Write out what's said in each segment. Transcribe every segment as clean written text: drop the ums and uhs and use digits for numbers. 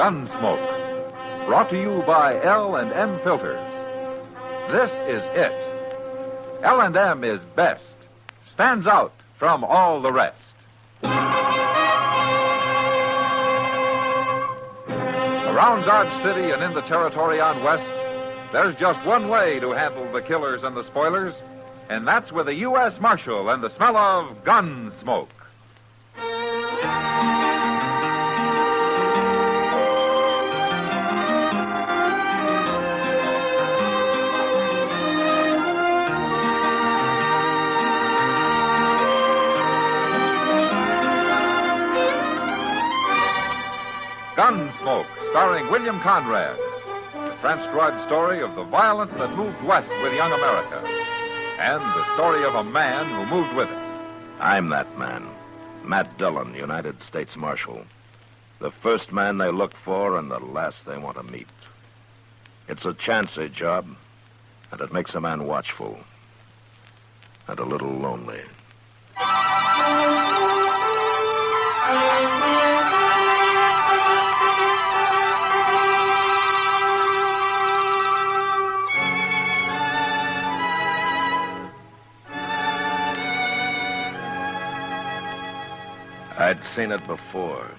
Gunsmoke. Brought to you by L&M Filters. This is it. L&M is best. Stands out from all the rest. Around Dodge City and in the territory on West, there's just one way to handle the killers and the spoilers, and that's with a U.S. Marshal and the smell of gun smoke. Gunsmoke, starring William Conrad. The transcribed story of the violence that moved west with young America. And the story of a man who moved with it. I'm that man. Matt Dillon, United States Marshal. The first man they look for and the last they want to meet. It's a chancy job, and it makes a man watchful. And a little lonely. I'd seen it before,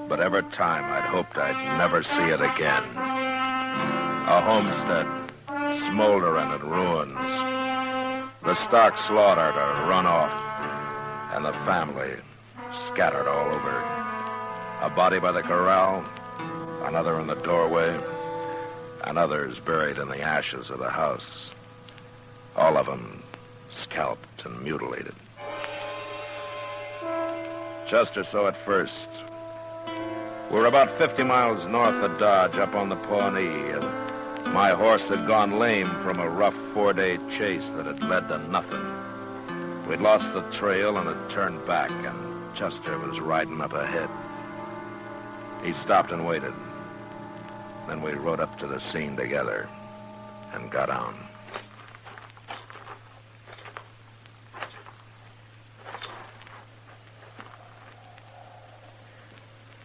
but every time I'd hoped I'd never see it again. A homestead, smoldering in ruins. The stock slaughtered or run off, and the family scattered all over. A body by the corral, another in the doorway, and others buried in the ashes of the house. All of them scalped and mutilated. Just or so at first. We're about 50 miles north of Dodge, up on the Pawnee, and my horse had gone lame from a rough 4-day chase that had led to nothing. We'd lost the trail and had turned back, and Chester was riding up ahead. He stopped and waited. Then we rode up to the scene together and got on.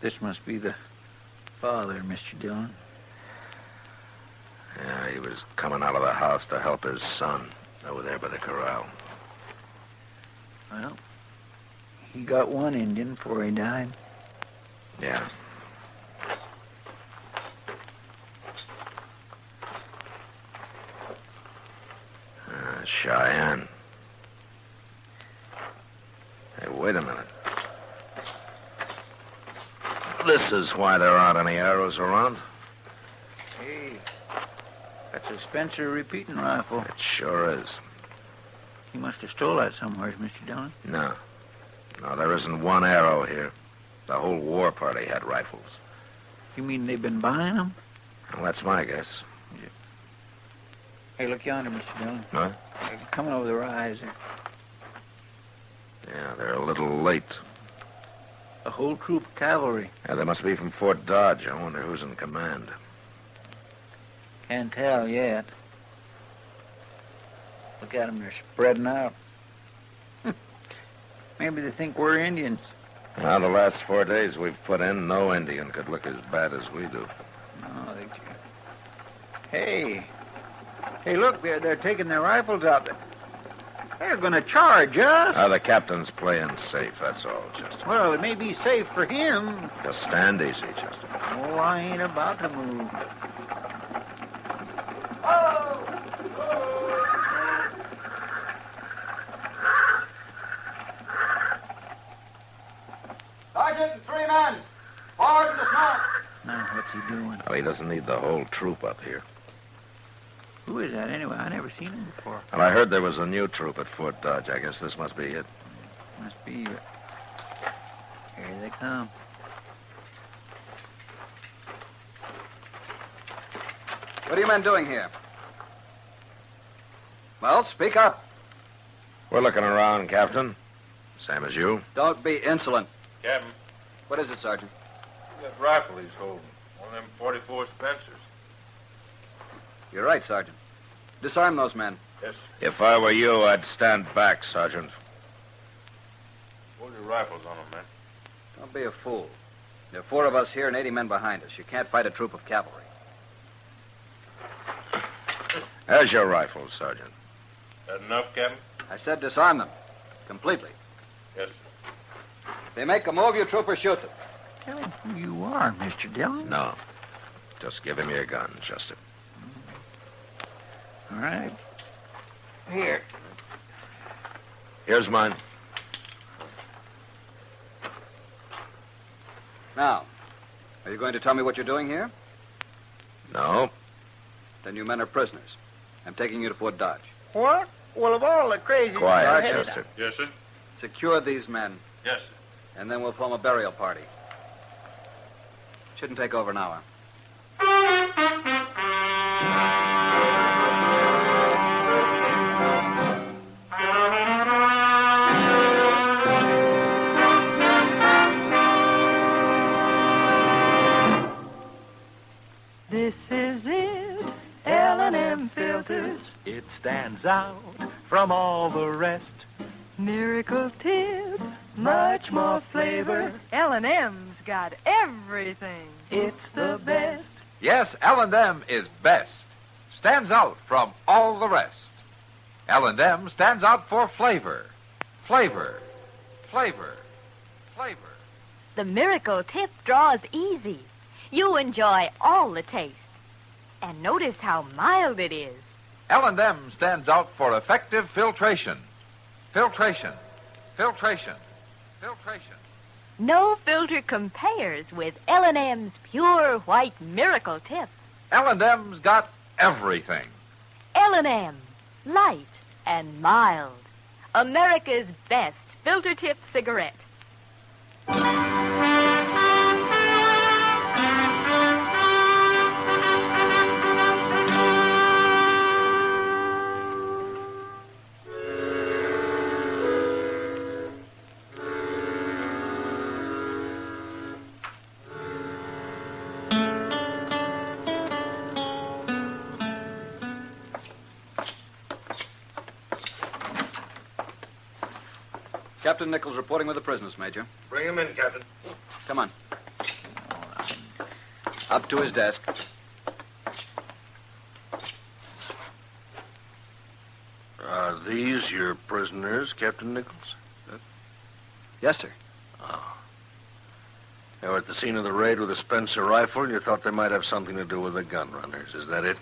This must be the father, Mr. Dillon. Yeah, he was coming out of the house to help his son over there by the corral. Well, he got one Indian before he died. Yeah. Cheyenne. Hey, wait a minute. This is why there aren't any arrows around. Hey, that's a Spencer repeating rifle. It sure is. He must have stole that somewhere, Mr. Dillon. No, there isn't one arrow here. The whole war party had rifles. You mean they've been buying them? Well, that's my guess. Yeah. Hey, look yonder, Mr. Dillon. Huh? They're coming over the rise there. Yeah, they're a little late. A whole troop of cavalry. Yeah, they must be from Fort Dodge. I wonder who's in command. Can't tell yet. Look at them, they're spreading out. Maybe they think we're Indians. Now, the last 4 days we've put in, no Indian could look as bad as we do. No, they can't. Hey. Hey, look, they're taking their rifles out. They're going to charge us. The captain's playing safe, that's all, Chester. Well, it may be safe for him. Just stand easy, Chester. Oh, I ain't about to move. Sergeant and 3 men. Forward to the smoke. Now, what's he doing? Well, he doesn't need the whole troop up here. Who is that, anyway? I never seen him before. Well, I heard there was a new troop at Fort Dodge. I guess this must be it. Must be. Here they come. What are you men doing here? Well, speak up. We're looking around, Captain. Same as you. Don't be insolent. Captain, What is it, Sergeant? that rifle he's holding. One of them 44 Spencers. You're right, Sergeant. Disarm those men. Yes. If I were you, I'd stand back, Sergeant. Hold your rifles on them, man. Don't be a fool. There are 4 of us here and 80 men behind us. You can't fight a troop of cavalry. There's your rifle, Sergeant. That enough, Captain? I said disarm them. Completely. Yes, sir. If they make a move, you troopers shoot them. Tell him who you are, Mr. Dillon. No. Just give him your gun, Chester. All right. Here. Here's mine. Now, are you going to tell me what you're doing here? No. Then you men are prisoners. I'm taking you to Fort Dodge. What? Well, of all the crazy... Quiet, Chester. Yes, sir. Secure these men, Yes, sir. and then we'll form a burial party. Shouldn't take over an hour. This is it, L&M filters. It stands out from all the rest. Miracle tip, much more flavor. L&M's got everything. It's the best. Yes, L&M is best. Stands out from all the rest. L&M stands out for flavor. Flavor. Flavor. Flavor. The Miracle Tip draws easy. You enjoy all the taste. And notice how mild it is. L&M stands out for effective filtration. Filtration. Filtration. Filtration. No filter compares with L&M's pure white Miracle Tip. L&M's got everything. L&M, light and mild. America's best filter tip cigarette. Captain Nichols reporting with the prisoners, Major. Bring him in, Captain. Come on. Up to his desk. Are these your prisoners, Captain Nichols? Yes, sir. Oh. They were at the scene of the raid with a Spencer rifle, and you thought they might have something to do with the gun runners. Is that it?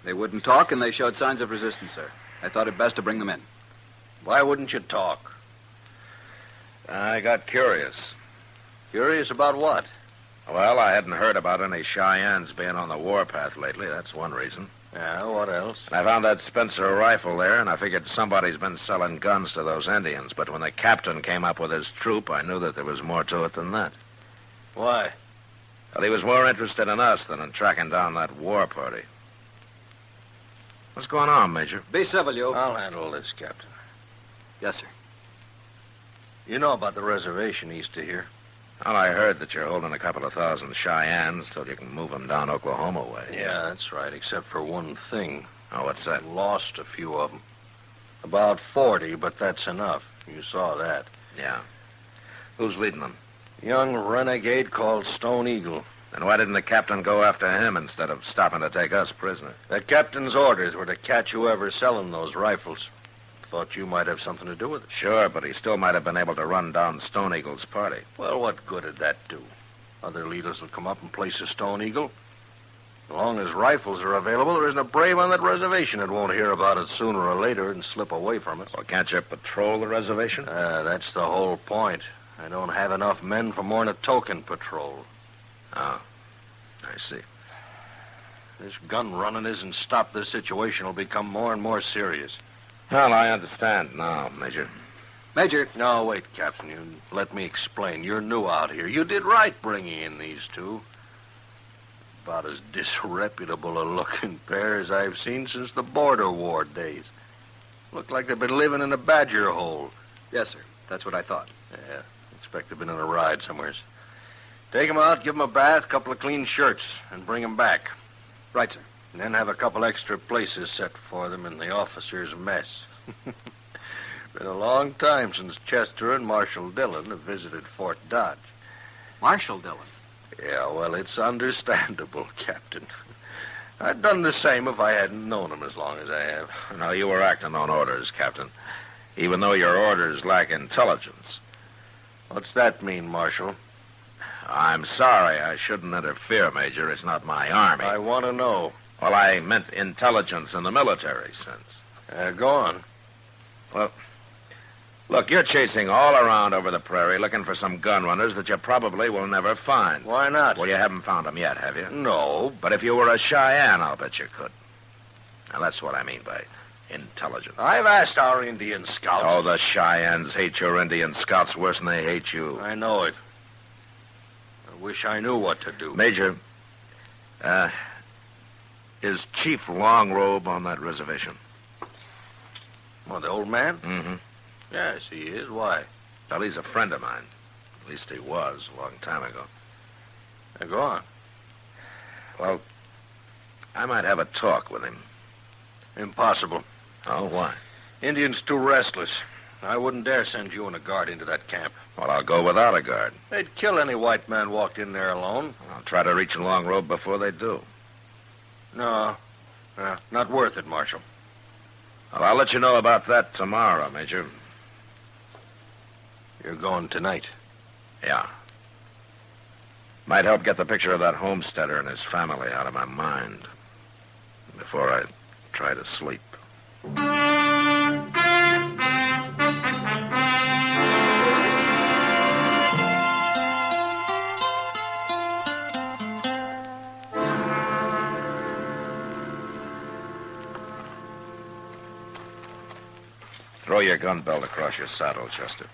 They wouldn't talk, and they showed signs of resistance, sir. I thought it best to bring them in. Why wouldn't you talk? I got curious. Curious about what? Well, I hadn't heard about any Cheyennes being on the warpath lately. That's one reason. Yeah, what else? I found that Spencer rifle there, and I figured somebody's been selling guns to those Indians. But when the captain came up with his troop, I knew that there was more to it than that. Why? Well, he was more interested in us than in tracking down that war party. What's going on, Major? Be civil, you. I'll handle this, Captain. Yes, sir. You know about the reservation east of here? Well, I heard that you're holding a couple of thousand Cheyennes till you can move them down Oklahoma way. Yeah, that's right, except for one thing. Oh, what's that? Lost a few of them. About 40, but that's enough. You saw that. Yeah. Who's leading them? Young renegade called Stone Eagle. Then why didn't the captain go after him instead of stopping to take us prisoner? The captain's orders were to catch whoever's selling those rifles. Thought you might have something to do with it. Sure, but he still might have been able to run down Stone Eagle's party. Well, what good did that do? Other leaders will come up and place a Stone Eagle. As long as rifles are available, there isn't a brave on that reservation that won't hear about it sooner or later and slip away from it. Well, can't you patrol the reservation? That's the whole point. I don't have enough men for more than a token patrol. Oh, I see. This gun running isn't stopped, this situation will become more and more serious. Well, I understand now, Major. Major. No, wait, Captain. You let me explain. You're new out here. You did right bringing in these two. About as disreputable a looking pair as I've seen since the border war days. Look like they've been living in a badger hole. Yes, sir. That's what I thought. Yeah, expect they've been on a ride somewheres. Take them out, give them a bath, couple of clean shirts, and bring them back. Right, sir. And then have a couple extra places set for them in the officers' mess. Been a long time since Chester and Marshal Dillon have visited Fort Dodge. Marshal Dillon? Yeah, well, it's understandable, Captain. I'd done the same if I hadn't known him as long as I have. No, you were acting on orders, Captain. Even though your orders lack intelligence. What's that mean, Marshal? I'm sorry. I shouldn't interfere, Major. It's not my army. I want to know. Well, I meant intelligence in the military sense. Go on. Well, look, you're chasing all around over the prairie looking for some gun runners that you probably will never find. Why not? Well, you haven't found them yet, have you? No. But if you were a Cheyenne, I'll bet you could. Now, that's what I mean by intelligence. I've asked our Indian scouts. Oh, the Cheyennes hate your Indian scouts worse than they hate you. I know it. I wish I knew what to do. Major, is Chief Longrobe on that reservation? Well, the old man? Mm-hmm. Yes, he is. Why? Well, he's a friend of mine. At least he was a long time ago. Go on. Well, I might have a talk with him. Impossible. Oh, why? Indians too restless. I wouldn't dare send you and a guard into that camp. Well, I'll go without a guard. They'd kill any white man walked in there alone. I'll try to reach Longrobe before they do. No. Not worth it, Marshal. Well, I'll let you know about that tomorrow, Major. You're going tonight. Yeah. Might help get the picture of that homesteader and his family out of my mind before I try to sleep. Throw your gun belt across your saddle, Chester.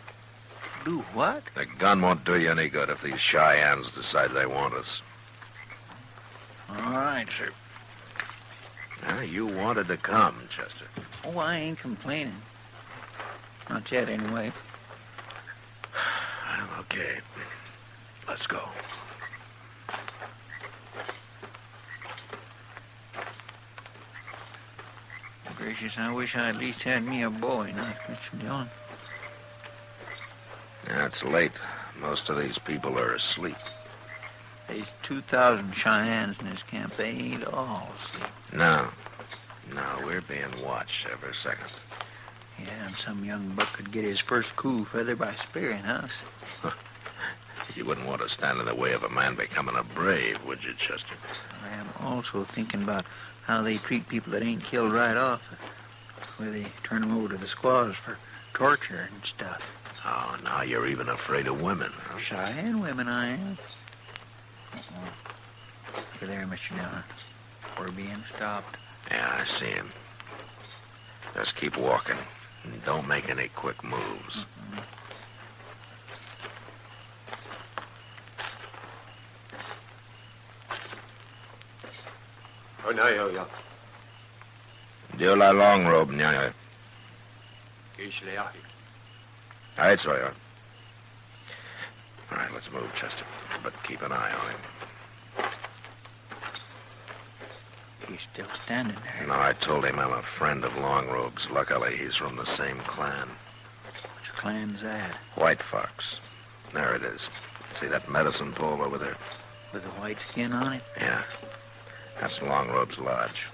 Do what? The gun won't do you any good if these Cheyennes decide they want us. All right, sir. Now, you wanted to come, Chester. Oh, I ain't complaining. Not yet, anyway. Well, okay. Let's go. Gracious, I wish I at least had me a boy, not Mr. Dillon. Yeah, it's late. Most of these people are asleep. There's 2,000 Cheyennes in this camp. They ain't all asleep. No, we're being watched every second. Yeah, and some young buck could get his first cool feather by spearing us. You wouldn't want to stand in the way of a man becoming a brave, would you, Chester? I am also thinking about how they treat people that ain't killed right off, where they turn them over to the squaws for torture and stuff. Oh, now you're even afraid of women, huh? Cheyenne women, I am. Look there, Mr. Dillon. We're being stopped. Yeah, I see him. Just keep walking. And don't make any quick moves. Dieu la Longrobe, nyanya. Right, so yeah. All right, let's move, Chester. But keep an eye on him. He's still standing there. No, I told him I'm a friend of Longrobe's. Luckily, he's from the same clan. Which clan's that? White Fox. There it is. See that medicine pole over there? With the white skin on it? Yeah. That's Longrobe's lodge.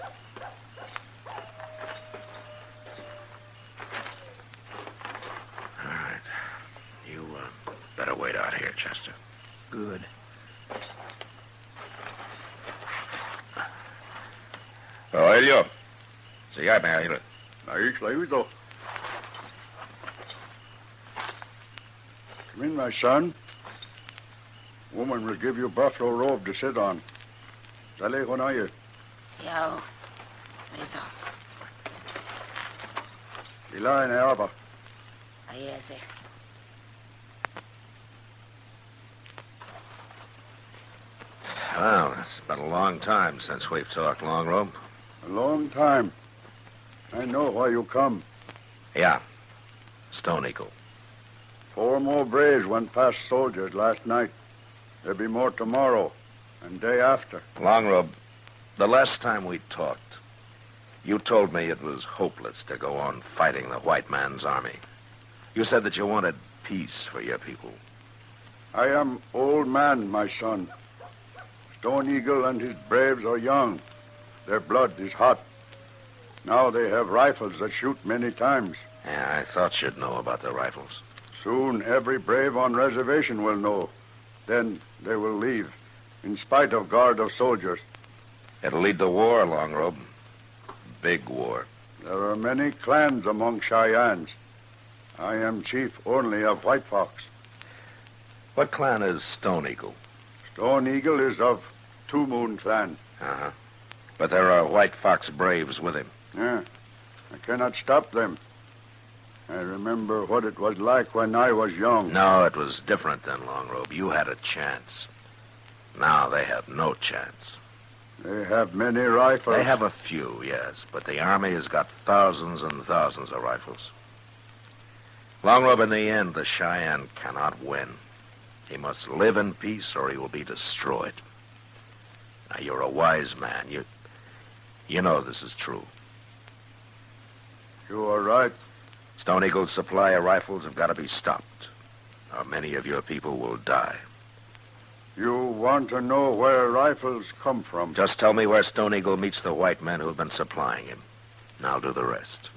All right. You better wait out here, Chester. Good. Oh, Elio. Sígame, ahí. Ahí, Clavito. Come in, my son. Woman will give you a buffalo robe to sit on. Dale con ella. Yeah. Eso. Y la en agua. Ahí ese. Well, it's been a long time since we've talked, Longrobe. A long time. I know why you come. Yeah. Stone Eagle. 4 more braves went past soldiers last night. There'll be more tomorrow and day after. Longrobe, the last time we talked, you told me it was hopeless to go on fighting the white man's army. You said that you wanted peace for your people. I am old man, my son. Stone Eagle and his braves are young. Their blood is hot. Now they have rifles that shoot many times. Yeah, I thought you'd know about the rifles. Soon every brave on reservation will know. Then they will leave, in spite of guard of soldiers. It'll lead to war, Longrobe. Big war. There are many clans among Cheyennes. I am chief only of White Fox. What clan is Stone Eagle? Stone Eagle is of Two Moon clan. Uh-huh. But there are White Fox braves with him. Yeah, I cannot stop them. I remember what it was like when I was young. No, it was different then, Longrobe. You had a chance. Now they have no chance. They have many rifles. They have a few, yes, but the Army has got thousands and thousands of rifles. Longrobe, in the end, the Cheyenne cannot win. He must live in peace or he will be destroyed. Now, you're a wise man. You know this is true. You are right. Stone Eagle's supply of rifles have got to be stopped, or many of your people will die. You want to know where rifles come from? Just tell me where Stone Eagle meets the white men who have been supplying him, and I'll do the rest.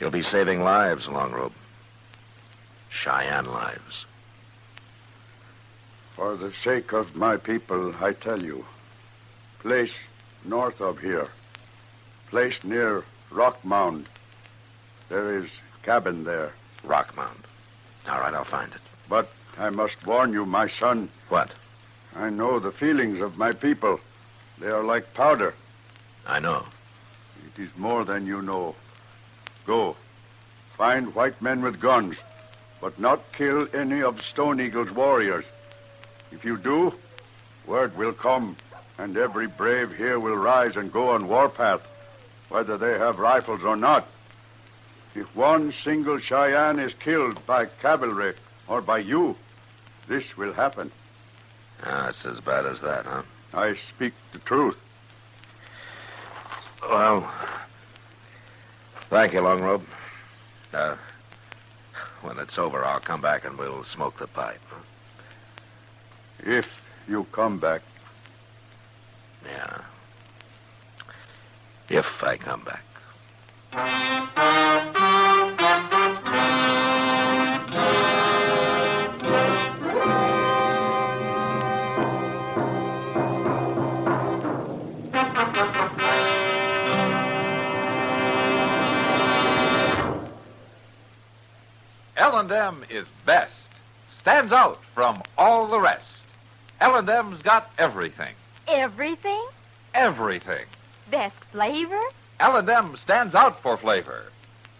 You'll be saving lives, Longrobe. Cheyenne lives. For the sake of my people, I tell you. Place north of here. Place near Rock Mound. There is cabin there. Rock Mound. All right, I'll find it. But I must warn you, my son. What? I know the feelings of my people. They are like powder. I know. It is more than you know. Go. Find white men with guns, but not kill any of Stone Eagle's warriors. If you do, word will come, and every brave here will rise and go on warpath, whether they have rifles or not. If one single Cheyenne is killed by cavalry or by you, this will happen. Ah, it's as bad as that, huh? I speak the truth. Well, thank you, Longrobe. When it's over, I'll come back and we'll smoke the pipe. Huh? If you come back. Yeah. If I come back. L&M is best. Stands out from all the rest. L&M's got everything. Everything? Everything. Best flavor? L&M stands out for flavor.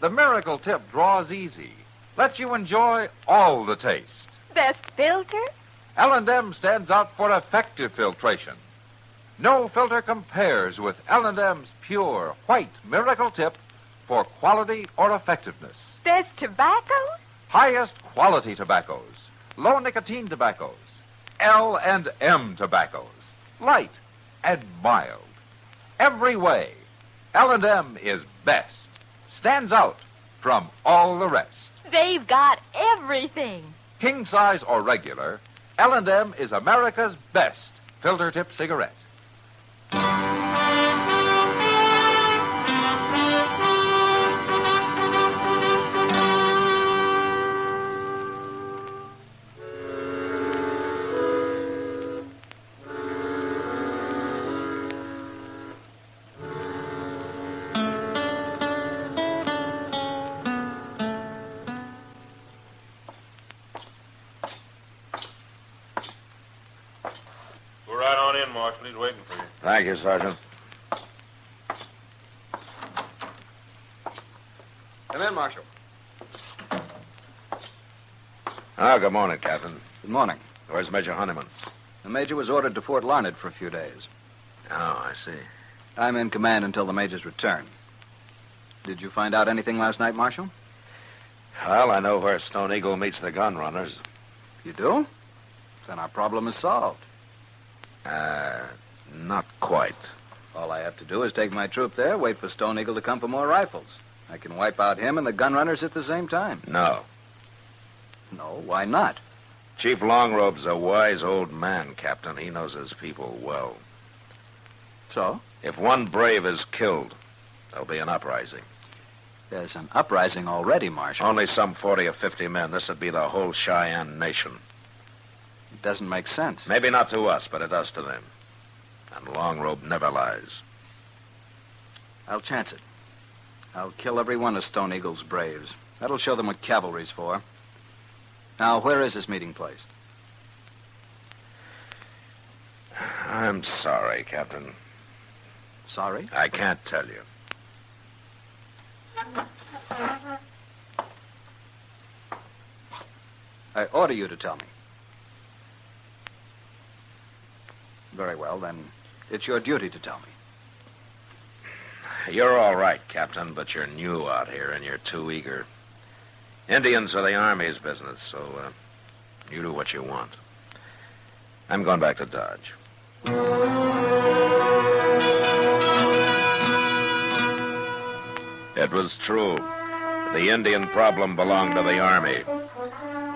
The miracle tip draws easy. Lets you enjoy all the taste. Best filter? L&M stands out for effective filtration. No filter compares with L&M's pure, white miracle tip for quality or effectiveness. Best tobacco? Highest quality tobaccos. Low nicotine tobaccos. L&M tobaccos. Light and mild. Every way, L&M is best. Stands out from all the rest. They've got everything. King size or regular, L&M is America's best filter tip cigarette. Marshal. He's waiting for you. Thank you, Sergeant. Come in, Marshal. Good morning, Captain. Good morning. Where's Major Honeyman? The Major was ordered to Fort Larned for a few days. Oh, I see. I'm in command until the Major's return. Did you find out anything last night, Marshal? Well, I know where Stone Eagle meets the gun runners. You do? Then our problem is solved. Not quite. All I have to do is take my troop there, wait for Stone Eagle to come for more rifles. I can wipe out him and the gun runners at the same time. No. No, why not? Chief Longrobe's a wise old man, Captain. He knows his people well. So? If one brave is killed, there'll be an uprising. There's an uprising already, Marshal. Only some 40 or 50 men. This would be the whole Cheyenne nation. It doesn't make sense. Maybe not to us, but it does to them. And Longrobe never lies. I'll chance it. I'll kill every one of Stone Eagle's braves. That'll show them what cavalry's for. Now, where is this meeting placed? I'm sorry, Captain. Sorry? I can't tell you. I order you to tell me. Very well, then. It's your duty to tell me. You're all right, Captain, but you're new out here and you're too eager. Indians are the Army's business, so you do what you want. I'm going back to Dodge. It was true. The Indian problem belonged to the Army.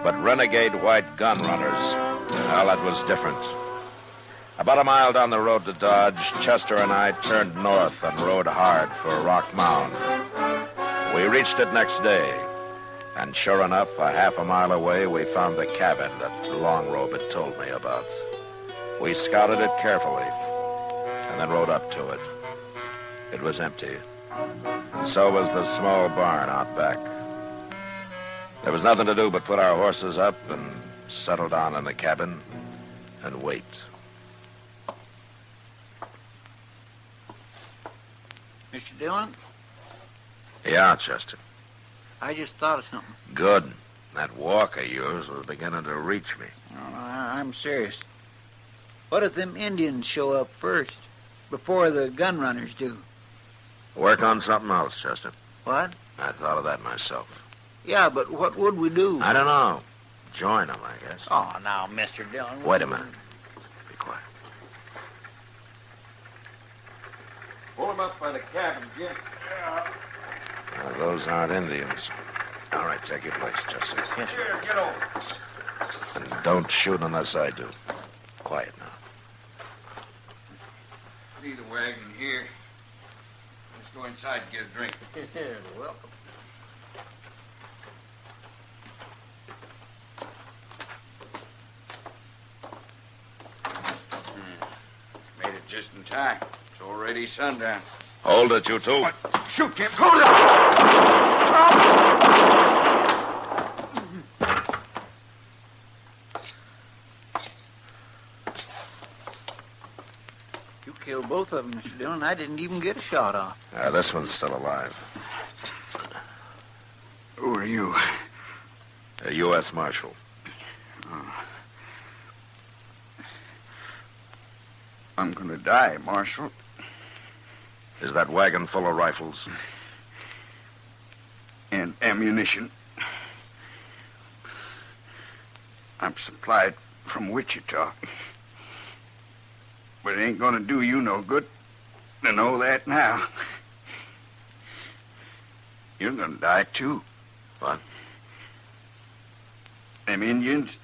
But renegade white gun runners, well, that was different. About a mile down the road to Dodge, Chester and I turned north and rode hard for Rock Mound. We reached it next day, and sure enough, a half a mile away, we found the cabin that Longrobe had told me about. We scouted it carefully, and then rode up to it. It was empty. And so was the small barn out back. There was nothing to do but put our horses up and settle down in the cabin and wait. Mr. Dillon, Yeah, Chester. I just thought of something. Good. That walk of yours was beginning to reach me. No, I'm serious. What if them Indians show up first, before the gun runners do? Work on something else, Chester. What? I thought of that myself. Yeah, but what would we do? I don't know. Join them, I guess. Oh, now, Mr. Dillon. Wait a minute. Be quiet. Pull him up by the cabin, Jim. Now, those aren't Indians. All right, take your place, Chester. Yes, sir. Here, get over. And don't shoot unless I do. Quiet now. Leave the wagon here. Let's go inside and get a drink. You're welcome. Made it just in time. It's already sundown. Hold it, you two. What? Shoot, Jim. Hold it! You killed both of them, Mr. Dillon. I didn't even get a shot off. This one's still alive. Who are you? A U.S. Marshal. I'm going to die, Marshal. Is that wagon full of rifles? And ammunition. I'm supplied from Wichita. But it ain't going to do you no good to know that now. You're going to die, too. What? Them Indians,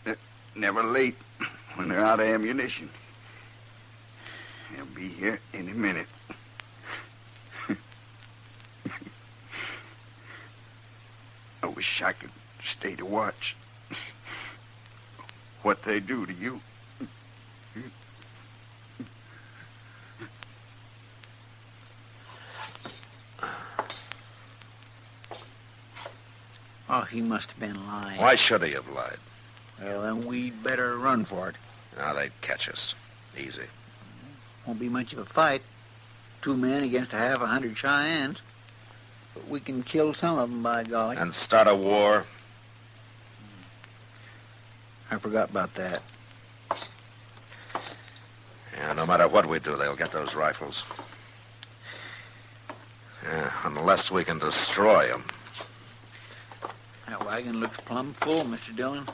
they're never late when they're out of ammunition. They'll be here any minute. I wish I could stay to watch what they do to you. Oh, he must have been lying. Why should he have lied? Well, then we'd better run for it. Now they'd catch us. Easy. Won't be much of a fight. 2 men against a half 100 Cheyennes. But we can kill some of them, by golly. And start a war? I forgot about that. Yeah, no matter what we do, they'll get those rifles. Yeah, unless we can destroy them. That wagon looks plumb full, Mr. Dillon.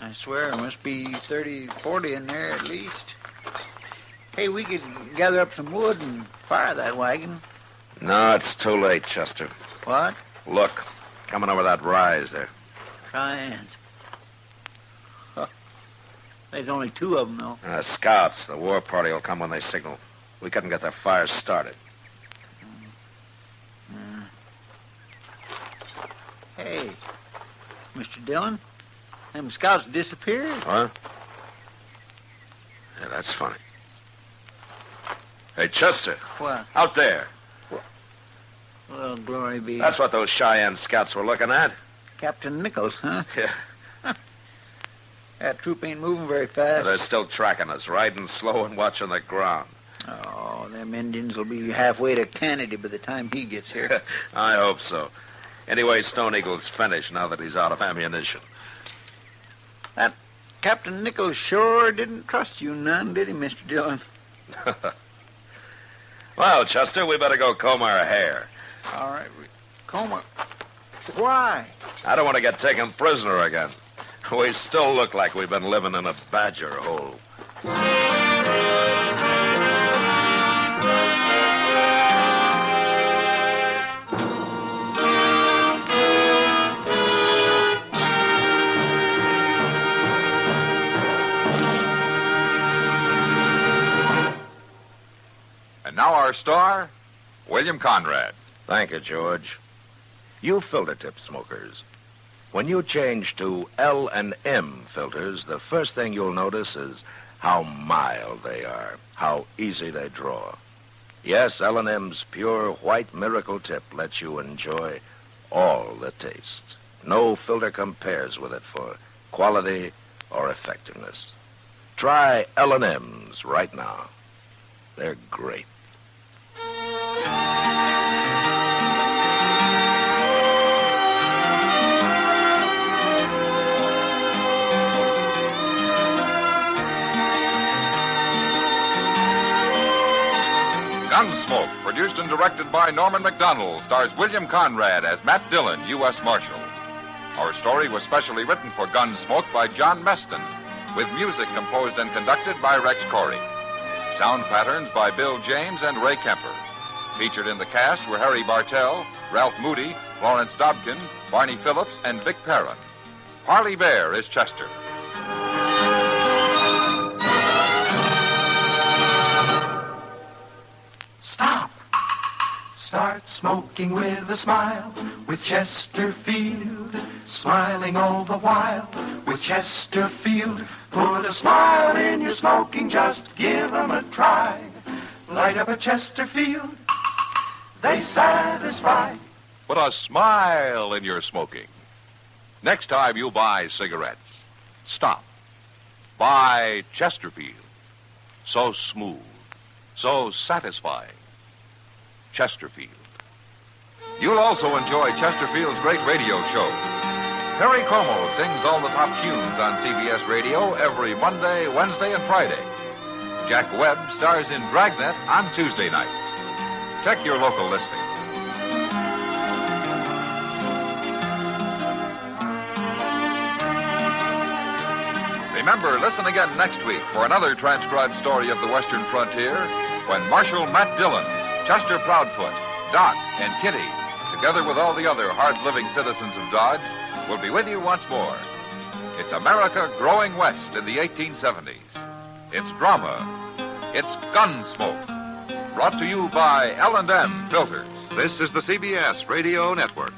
I swear there must be 30, 40 in there at least. Hey, we could gather up some wood and fire that wagon. No, it's too late, Chester. What? Look, coming over that rise there. Cheyennes. Huh. There's only 2 of them, though. Scouts. The war party will come when they signal. We couldn't get their fire started. Hey, Mr. Dillon, them scouts disappeared. Huh? Yeah, that's funny. Hey, Chester. What? Out there. Well, glory be. That's what those Cheyenne scouts were looking at. Captain Nichols, huh? Yeah. That troop ain't moving very fast. They're still tracking us, riding slow and watching the ground. Oh, them Indians will be halfway to Kennedy by the time he gets here. I hope so. Anyway, Stone Eagle's finished now that he's out of ammunition. That Captain Nichols sure didn't trust you none, did he, Mr. Dillon? Well, Chester, we better go comb our hair. All right, comb it. Why? I don't want to get taken prisoner again. We still look like we've been living in a badger hole. And now our star, William Conrad. Thank you, George. You filter tip smokers. When you change to L&M filters, the first thing you'll notice is how mild they are, how easy they draw. Yes, L&M's pure white miracle tip lets you enjoy all the taste. No filter compares with it for quality or effectiveness. Try L&M's right now. They're great. Gunsmoke, produced and directed by Norman MacDonald, stars William Conrad as Matt Dillon, U.S. Marshal. Our story was specially written for Gunsmoke by John Meston, with music composed and conducted by Rex Corey. Sound patterns by Bill James and Ray Kemper. Featured in the cast were Harry Bartell, Ralph Moody, Lawrence Dobkin, Barney Phillips, and Vic Perrin. Parley Bear is Chester. Stop. Start smoking with a smile with Chesterfield. Smiling all the while with Chesterfield. Put a smile in your smoking, just give them a try. Light up a Chesterfield, they satisfy. Put a smile in your smoking. Next time you buy cigarettes, stop. Buy Chesterfield. So smooth, so satisfying. Chesterfield. You'll also enjoy Chesterfield's great radio shows. Perry Como sings all the top tunes on CBS Radio every Monday, Wednesday, and Friday. Jack Webb stars in Dragnet on Tuesday nights. Check your local listings. Remember, listen again next week for another transcribed story of the Western frontier when Marshal Matt Dillon, Chester Proudfoot, Doc, and Kitty, together with all the other hard-living citizens of Dodge, will be with you once more. It's America growing west in the 1870s. It's drama. It's Gunsmoke. Brought to you by L&M Filters. This is the CBS Radio Network.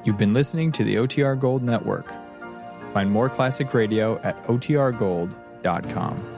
You've been listening to the OTR Gold Network. Find more classic radio at otrgold.com.